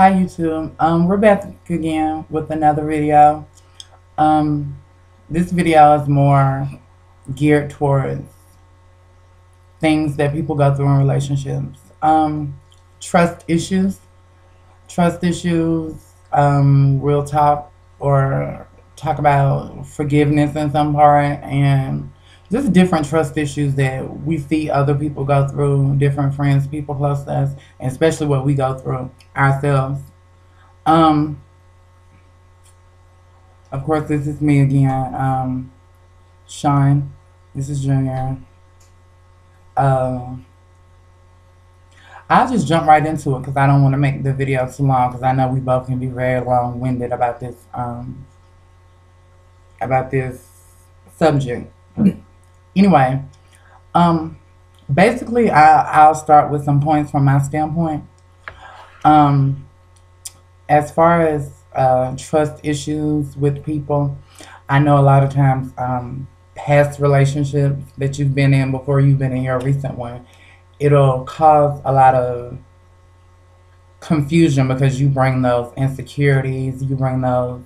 Hi YouTube. We're back again with another video. Um, this video is more geared towards things that people go through in relationships. Trust issues, real talk, or talk about forgiveness in some part, and just different trust issues that we see other people go through, different friends, people close to us, and especially what we go through ourselves. Um, Of course, this is me again, Sean. This is Junior. Uh, I'll just jump right into it because I don't want to make the video too long because I know we both can be very long-winded about this subject. Anyway, um, basically, I'll start with some points from my standpoint. Um, as far as trust issues with people, I know a lot of times past relationships that you've been in before you've been in your recent one, it'll cause a lot of confusion because you bring those insecurities, you bring those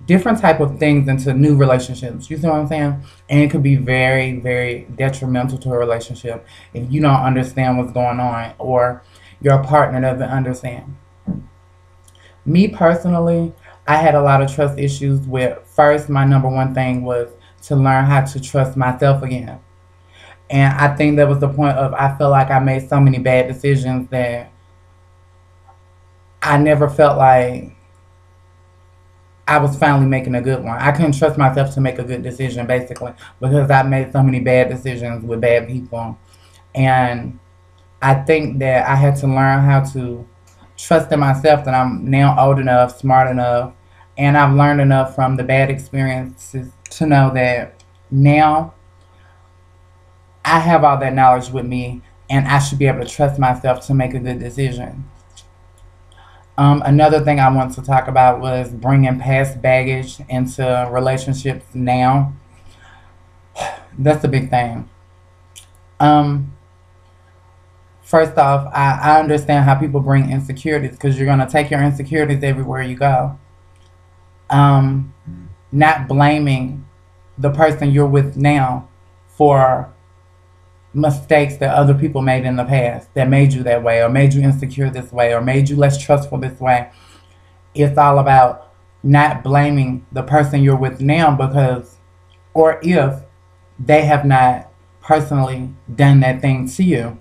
different type of things into new relationships. You see what I'm saying? And it could be very, very detrimental to a relationship if you don't understand what's going on or your partner doesn't understand. Me personally, I had a lot of trust issues with first, my number one thing was to learn how to trust myself again. And I think that was the point of I feel like I made so many bad decisions that I never felt like I was finally making a good one. I couldn't trust myself to make a good decision basically because I made so many bad decisions with bad people. And I think that I had to learn how to trust in myself that I'm now old enough, smart enough, and I've learned enough from the bad experiences to know that now I have all that knowledge with me and I should be able to trust myself to make a good decision. Another thing I want to talk about was bringing past baggage into relationships now. That's a big thing. Um, First off, I understand how people bring insecurities because you're going to take your insecurities everywhere you go. Um, Not blaming the person you're with now for mistakes that other people made in the past that made you that way or made you insecure this way or made you less trustful this way. It's all about not blaming the person you're with now because, or if they have not personally done that thing to you.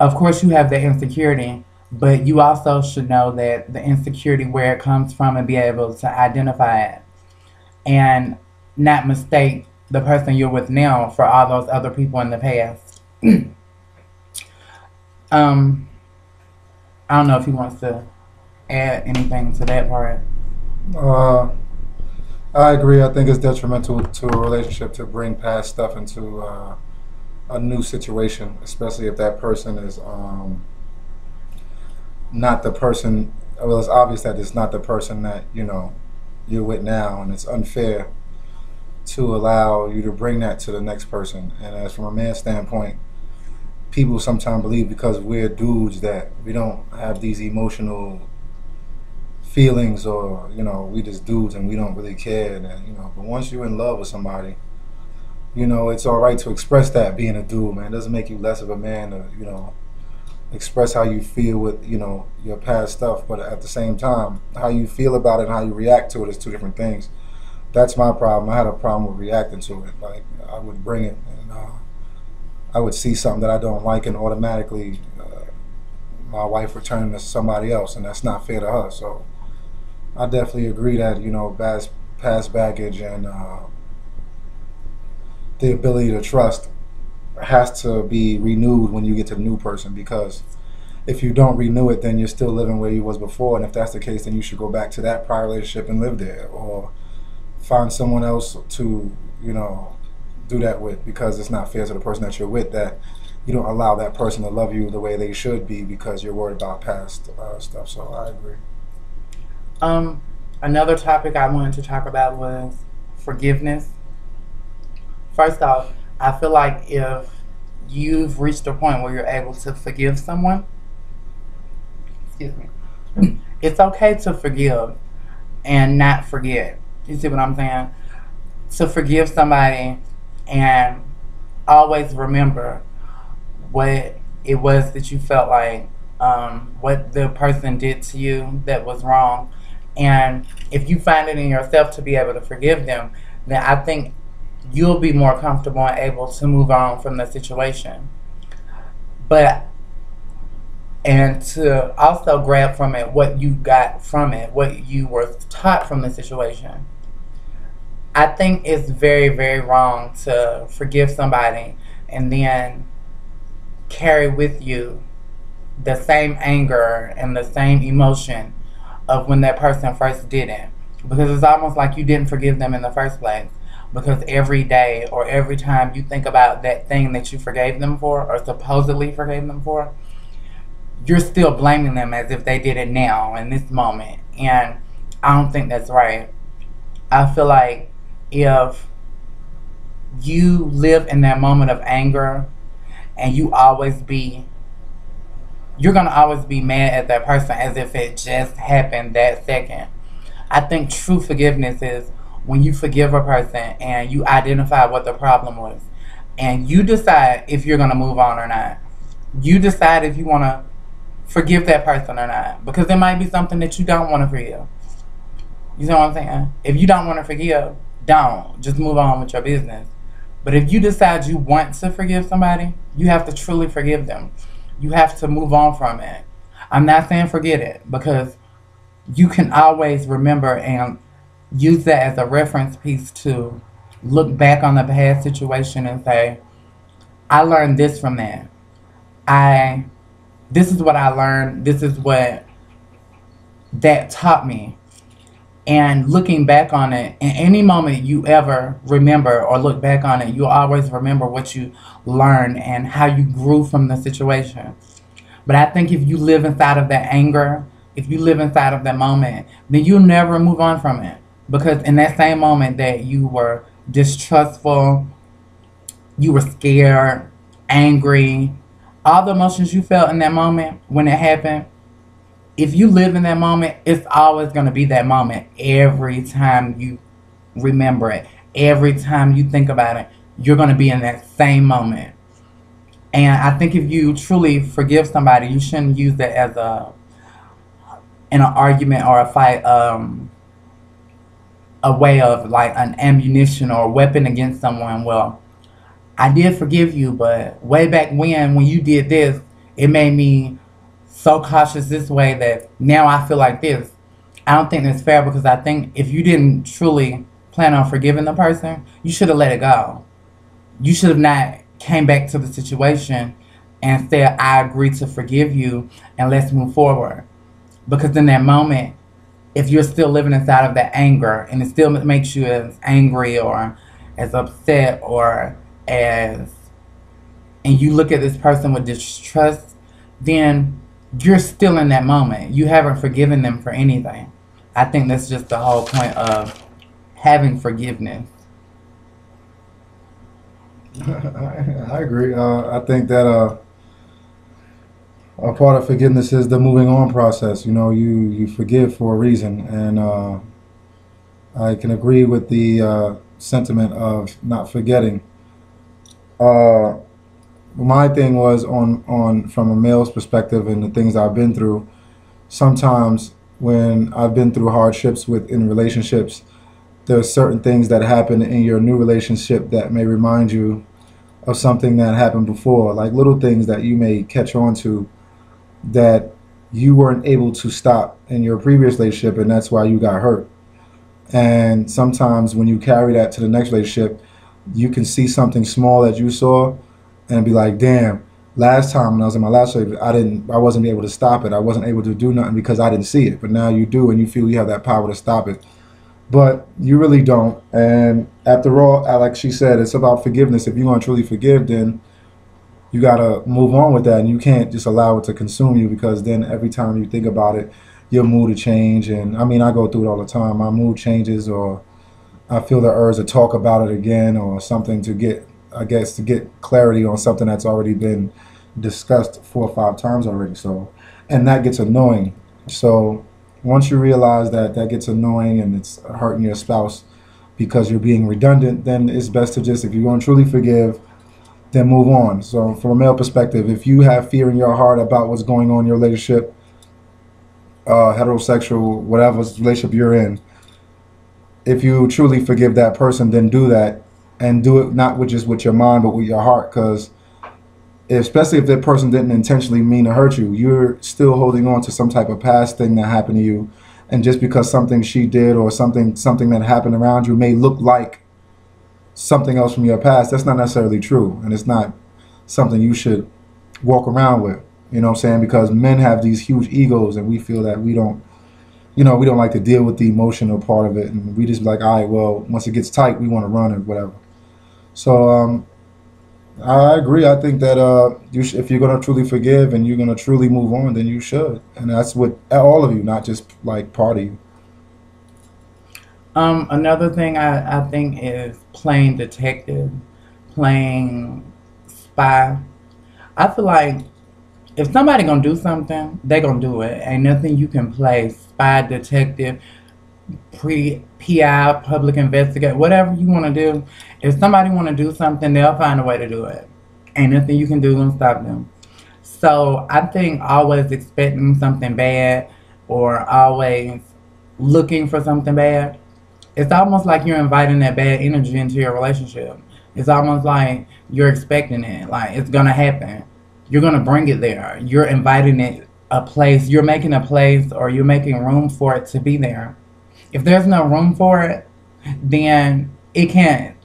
Of course, you have the insecurity, but you also should know that the insecurity, where it comes from, and be able to identify it and not mistake the person you're with now for all those other people in the past. um, I don't know if he wants to add anything to that part. Uh, I agree. I think it's detrimental to a relationship to bring past stuff into a new situation, especially if that person is not the person. Well, it's obvious that it's not the person that you're with now, and it's unfair to allow you to bring that to the next person. And as from a man's standpoint, people sometimes believe because we're dudes that we don't have these emotional feelings, or we just dudes and we don't really care. And but once you're in love with somebody, it's all right to express that. Being a dude, man, it doesn't make you less of a man to express how you feel with your past stuff. But at the same time, how you feel about it and how you react to it is two different things. That's my problem. I had a problem with reacting to it. Like, I would bring it, and I would see something that I don't like, and automatically my wife would turn to somebody else, and that's not fair to her. So I definitely agree that past baggage and the ability to trust has to be renewed when you get to the new person, because if you don't renew it, then you're still living where you was before. And if that's the case, then you should go back to that prior relationship and live there, or find someone else to do that with, because it's not fair to the person that you're with that you don't allow that person to love you the way they should be because you're worried about past stuff. So I agree. Another topic I wanted to talk about was forgiveness. First off, I feel like if you've reached a point where you're able to forgive someone, excuse me, It's okay to forgive and not forget. You see what I'm saying? To forgive somebody and always remember what it was that you felt like, what the person did to you that was wrong. And if you find it in yourself to be able to forgive them, then I think you'll be more comfortable and able to move on from the situation. But and to also grab from it what you got from it, what you were taught from the situation. I think it's very, very wrong to forgive somebody and then carry with you the same anger and the same emotion of when that person first did it. Because it's almost like you didn't forgive them in the first place. Because every day or every time you think about that thing that you forgave them for or supposedly forgave them for, you're still blaming them as if they did it now in this moment. And I don't think that's right. I feel like if you live in that moment of anger and you're going to always be mad at that person as if it just happened that second. I think true forgiveness is when you forgive a person and you identify what the problem was and you decide if you're going to move on or not. You decide if you want to forgive that person or not, because there might be something that you don't want to forgive. You know what I'm saying? If you don't want to forgive, don't. Just move on with your business. But if you decide you want to forgive somebody, you have to truly forgive them. You have to move on from it. I'm not saying forget it, because you can always remember and use that as a reference piece to look back on the past situation and say, I learned this from that. I This is what I learned. This is what that taught me. And looking back on it, in any moment you ever remember or look back on it, you'll always remember what you learned and how you grew from the situation. But I think if you live inside of that anger, if you live inside of that moment, then you'll never move on from it. Because in that same moment that you were distrustful, you were scared, angry, all the emotions you felt in that moment when it happened, if you live in that moment, it's always going to be that moment every time you remember it. Every time you think about it, you're going to be in that same moment. And I think if you truly forgive somebody, you shouldn't use that as in an argument or a fight, a way of like an ammunition or a weapon against someone. Well, I did forgive you, but way back when you did this, it made me so cautious this way that now I feel like this. I don't think that's fair, because I think if you didn't truly plan on forgiving the person, you should have let it go. You should have not came back to the situation and said, I agree to forgive you and let's move forward. Because in that moment, if you're still living inside of that anger and it still makes you as angry or as upset or as, and you look at this person with distrust, then you're still in that moment. You haven't forgiven them for anything. I think that's just the whole point of having forgiveness. I agree. I think that a part of forgiveness is the moving on process. You know, you forgive for a reason, and I can agree with the sentiment of not forgetting. Uh, my thing was on from a male's perspective and the things I've been through. Sometimes when I've been through hardships in relationships, there's certain things that happen in your new relationship that may remind you of something that happened before, like little things that you may catch on to that you weren't able to stop in your previous relationship, and that's why you got hurt. And sometimes when you carry that to the next relationship, you can see something small that you saw and be like, damn, last time when I was in my last relationship, I wasn't able to stop it. I wasn't able to do nothing because I didn't see it. But now you do, and you feel you have that power to stop it. But you really don't. And after all, like she said, it's about forgiveness. If you're going to truly forgive, then you got to move on with that. And you can't just allow it to consume you, because then every time you think about it, your mood will change. And I mean, I go through it all the time. My mood changes, or I feel the urge to talk about it again, or something to get, I guess, to get clarity on something that's already been discussed 4 or 5 times already. So, and that gets annoying. So once you realize that that gets annoying and it's hurting your spouse because you're being redundant, then it's best to just, if you're going to truly forgive, then move on. So from a male perspective, if you have fear in your heart about what's going on in your relationship, heterosexual, whatever relationship you're in, if you truly forgive that person, then do that, and do it not with just with your mind, but with your heart. Because especially if that person didn't intentionally mean to hurt you, you're still holding on to some type of past thing that happened to you, and just because something she did or something that happened around you may look like something else from your past, that's not necessarily true, and it's not something you should walk around with. You know what I'm saying? Because men have these huge egos, and we feel that we don't like to deal with the emotional part of it, and we just be like, all right, well, once it gets tight, we want to run or whatever. So I agree. I think that if you're gonna truly forgive and you're gonna truly move on, then you should, and that's with all of you, not just like part of you. Another thing I think is playing detective, playing spy. I feel like if somebody gonna do something, they gonna do it. Ain't nothing you can play spy, detective, PI, public investigator, whatever you want to do. If somebody want to do something, they'll find a way to do it. Ain't nothing you can do to stop them. So I think always expecting something bad or always looking for something bad, it's almost like you're inviting that bad energy into your relationship. It's almost like you're expecting it. Like it's gonna happen. You're gonna bring it there. You're inviting it a place. You're making a place or you're making room for it to be there. If there's no room for it, then it can't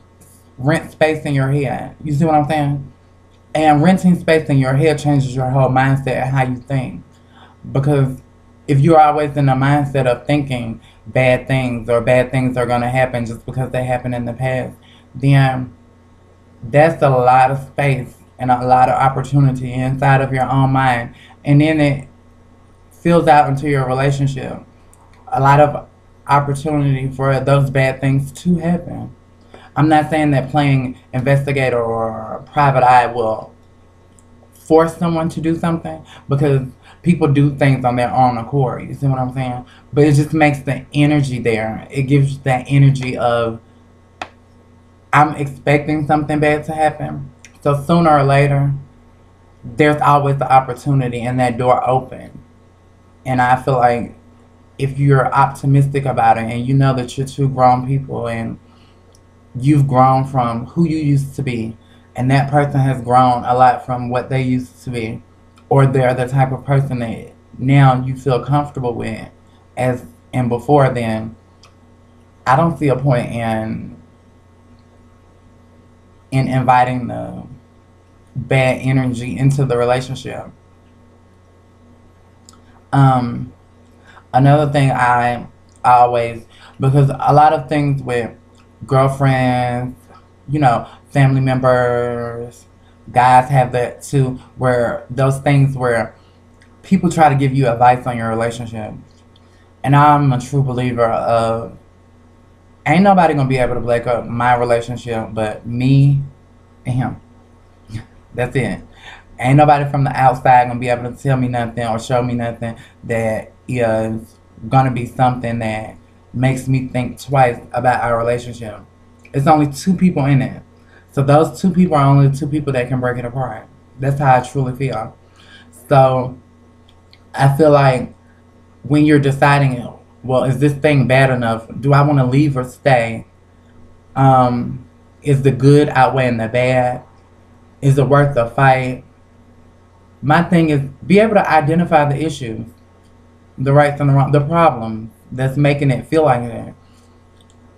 rent space in your head. You see what I'm saying? And renting space in your head changes your whole mindset and how you think. Because if you're always in the mindset of thinking bad things or bad things are going to happen just because they happened in the past, then that's a lot of space and a lot of opportunity inside of your own mind. And then it fills out into your relationship. A lot of opportunity for those bad things to happen. I'm not saying that playing investigator or private eye will force someone to do something because people do things on their own accord. You see what I'm saying? But it just makes the energy there. It gives that energy of I'm expecting something bad to happen. So sooner or later, there's always the opportunity and that door open. And I feel like if you're optimistic about it and you know that you're two grown people and you've grown from who you used to be and that person has grown a lot from what they used to be, or they're the type of person that now you feel comfortable with as and before then, I don't see a point in inviting the bad energy into the relationship. um Another thing I always, because a lot of things with girlfriends, family members, guys have that too, where those things where people try to give you advice on your relationship. And I'm a true believer of ain't nobody gonna be able to break up my relationship but me and him. That's it. Ain't nobody from the outside gonna be able to tell me nothing or show me nothing that is gonna be something that makes me think twice about our relationship. It's only two people in it. So those two people are only two people that can break it apart. That's how I truly feel. So I feel like when you're deciding, well, is this thing bad enough? Do I want to leave or stay? Is the good outweighing the bad? Is it worth the fight? My thing is be able to identify the issues, the rights and the wrong, the problems that's making it feel like that.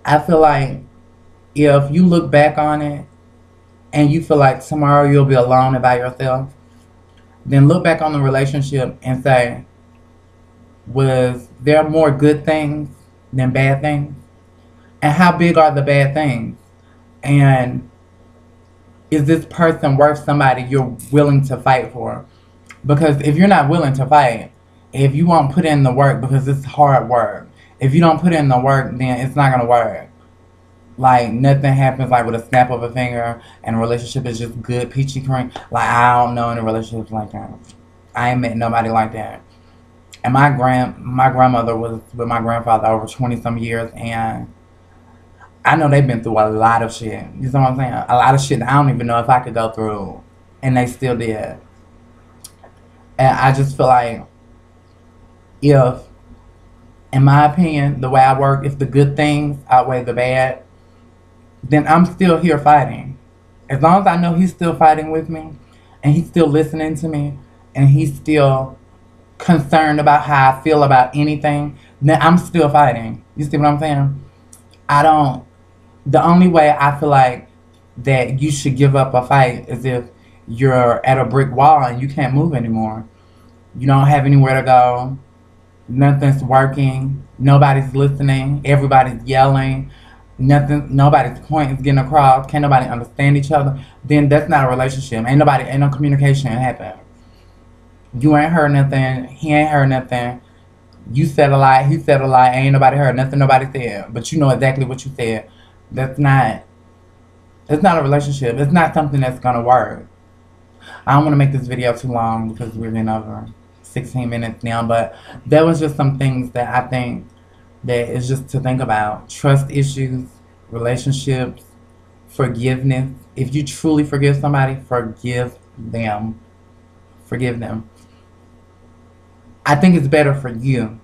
I feel like if you look back on it and you feel like tomorrow you'll be alone and by yourself, then look back on the relationship and say, was there more good things than bad things? And how big are the bad things? And is this person worth somebody you're willing to fight for? Because if you're not willing to fight, if you won't put in the work, because it's hard work, if you don't put in the work, then it's not going to work. Like, nothing happens like with a snap of a finger and a relationship is just good, peachy cream. Like, I don't know any relationships like that. I ain't met nobody like that. And my grandmother was with my grandfather over 20 some years, and I know they've been through a lot of shit. You know what I'm saying? A lot of shit that I don't even know if I could go through, and they still did. And I just feel like if, in my opinion, the way I work, if the good things outweigh the bad, then I'm still here fighting. As long as I know he's still fighting with me, and he's still listening to me, and he's still concerned about how I feel about anything, then I'm still fighting. You see what I'm saying? I don't. The only way I feel like that you should give up a fight is if you're at a brick wall and you can't move anymore. You don't have anywhere to go. Nothing's working. Nobody's listening. Everybody's yelling. Nothing. Nobody's point is getting across. Can't nobody understand each other. Then that's not a relationship. Ain't no communication happen. You ain't heard nothing. He ain't heard nothing. You said a lie. He said a lie. Ain't nobody heard nothing. Nobody said. But you know exactly what you said. That's not. It's not a relationship. It's not something that's gonna work. I don't want to make this video too long because we're in over 16 minutes now. But there was just some things that I think that is just to think about. Trust issues, relationships, forgiveness. If you truly forgive somebody, forgive them. Forgive them. I think it's better for you.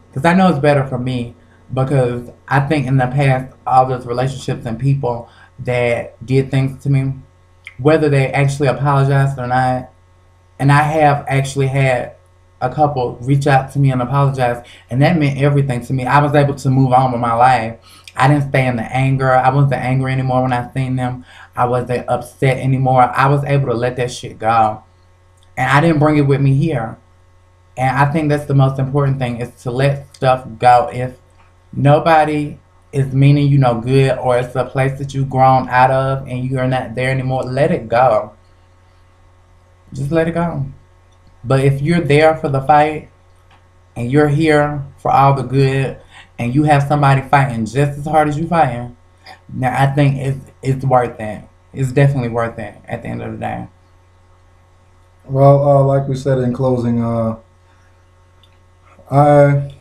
Because I know it's better for me. Because I think in the past, all those relationships and people that did things to me, whether they actually apologized or not, and I have actually had a couple reach out to me and apologize, and that meant everything to me. I was able to move on with my life. I didn't stay in the anger. I wasn't angry anymore when I seen them. I wasn't upset anymore. I was able to let that shit go. And I didn't bring it with me here. And I think that's the most important thing, is to let stuff go. If nobody is meaning you no good, or it's a place that you've grown out of and you're not there anymore, let it go. Just let it go. But if you're there for the fight and you're here for all the good, and you have somebody fighting just as hard as you fighting, now I think it's worth it. It's definitely worth it at the end of the day. Well, like we said in closing, I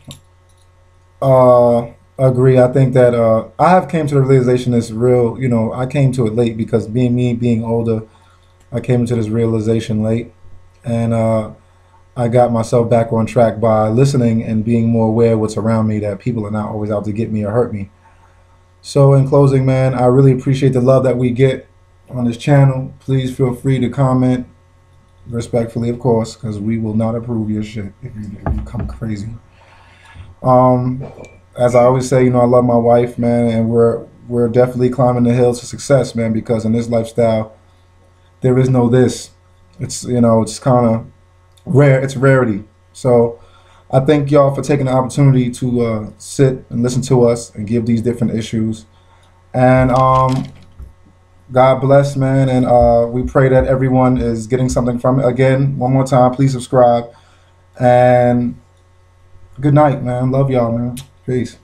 agree. I think that I have came to the realization it's real. You know, I came to it late because being older, I came into this realization late, and I got myself back on track by listening and being more aware of what's around me. That people are not always out to get me or hurt me. So, in closing, man, I really appreciate the love that we get on this channel. Please feel free to comment respectfully, of course, because we will not approve your shit if you come crazy. Um, as I always say, you know, I love my wife, man, and we're definitely climbing the hills to success, man. Because in this lifestyle, there is no this. It's, you know, it's kind of rare. It's rarity. So I thank y'all for taking the opportunity to sit and listen to us and give these different issues. And God bless, man. And we pray that everyone is getting something from it. Again, one more time, please subscribe. And good night, man. Love y'all, man. Peace.